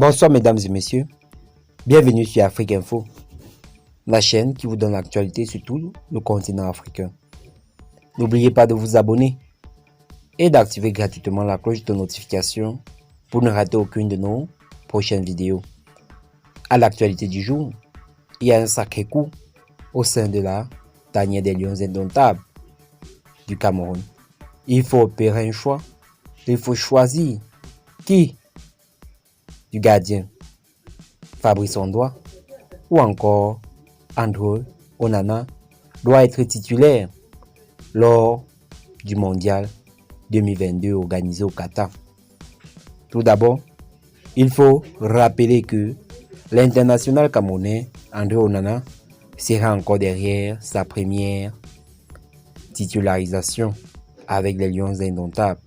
Bonsoir mesdames et messieurs, bienvenue sur Afrique Info, la chaîne qui vous donne l'actualité sur tout le continent africain. N'oubliez pas de vous abonner et d'activer gratuitement la cloche de notification pour ne rater aucune de nos prochaines vidéos. À l'actualité du jour, il y a un sacré coup au sein de la tanière des Lions indomptables du Cameroun. Il faut opérer un choix, il faut choisir qui du gardien, Fabrice Ondoa ou encore André Onana doit être titulaire lors du mondial 2022 organisé au Qatar. Tout d'abord, il faut rappeler que l'international camerounais André Onana sera encore derrière sa première titularisation avec les Lions indomptables.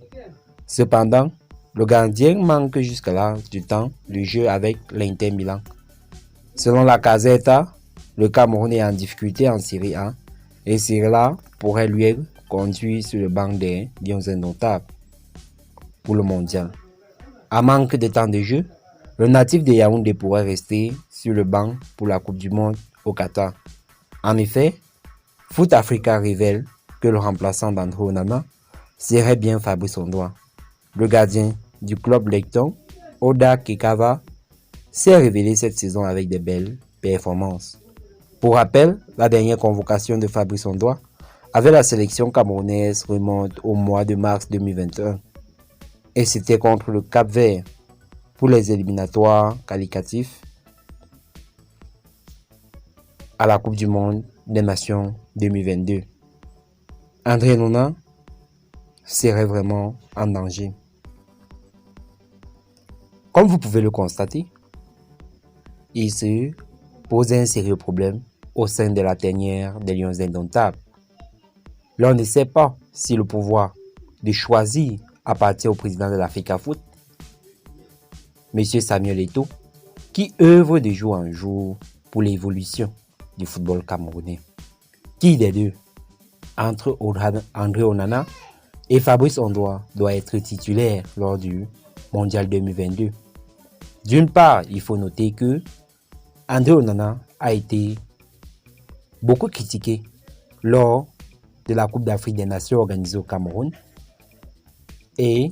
Cependant, le gardien manque jusque-là du temps de jeu avec l'Inter Milan. Selon la Gazzetta, le Cameroun est en difficulté en Série A et cela pourrait lui conduire sur le banc des Lions indomptables pour le mondial. À manque de temps de jeu, le natif de Yaoundé pourrait rester sur le banc pour la Coupe du Monde au Qatar. En effet, Foot Africa révèle que le remplaçant d'André Onana serait bien Fabrice Ondoa. Le gardien du club lecton, Oda Kekava, s'est révélé cette saison avec de belles performances. Pour rappel, la dernière convocation de Fabrice Ondoa avec la sélection camerounaise remonte au mois de mars 2021 et c'était contre le Cap-Vert pour les éliminatoires qualificatifs à la Coupe du Monde des Nations 2022. André Onana serait vraiment en danger. Comme vous pouvez le constater, il se pose un sérieux problème au sein de la tanière des Lions indomptables. L'on ne sait pas si le pouvoir de choisir appartient au président de l'Africa Foot, M. Samuel Eto'o, qui œuvre de jour en jour pour l'évolution du football camerounais. Qui des deux, entre André Onana et Fabrice Ondoa, doit être titulaire lors du Mondial 2022? D'une part, il faut noter que André Onana a été beaucoup critiqué lors de la Coupe d'Afrique des Nations organisée au Cameroun et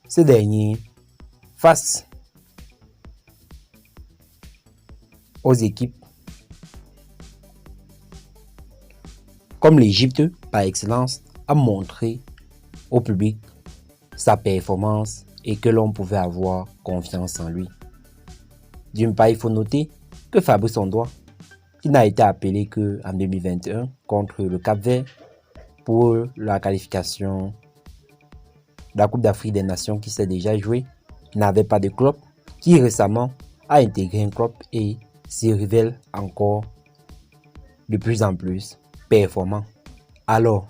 ce dernier, face aux équipes comme l'Égypte par excellence, a montré au public sa performance et que l'on pouvait avoir confiance en lui. D'une part, il faut noter que Fabrice Ondoa, qui n'a été appelé qu'en 2021 contre le Cap-Vert pour la qualification de la Coupe d'Afrique des Nations qui s'est déjà jouée, n'avait pas de club, qui récemment a intégré un club et se révèle encore de plus en plus performant. Alors,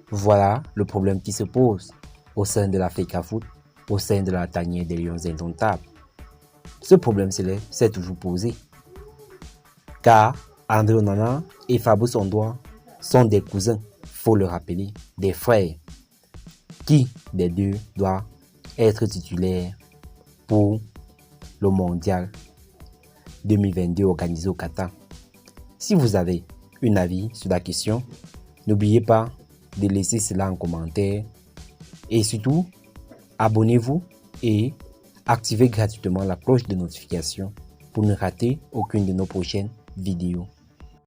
voilà le problème qui se pose au sein de l'Africa Foot, au sein de la tanière des Lions indomptables. Ce problème s'est toujours posé, car André Onana et Fabrice Ondoa sont des cousins, faut le rappeler, des frères. Qui des deux doit être titulaire pour le mondial 2022 organisé au Qatar? Si vous avez un avis sur la question, n'oubliez pas de laisser cela en commentaire et surtout, abonnez-vous et activez gratuitement la cloche de notification pour ne rater aucune de nos prochaines vidéos.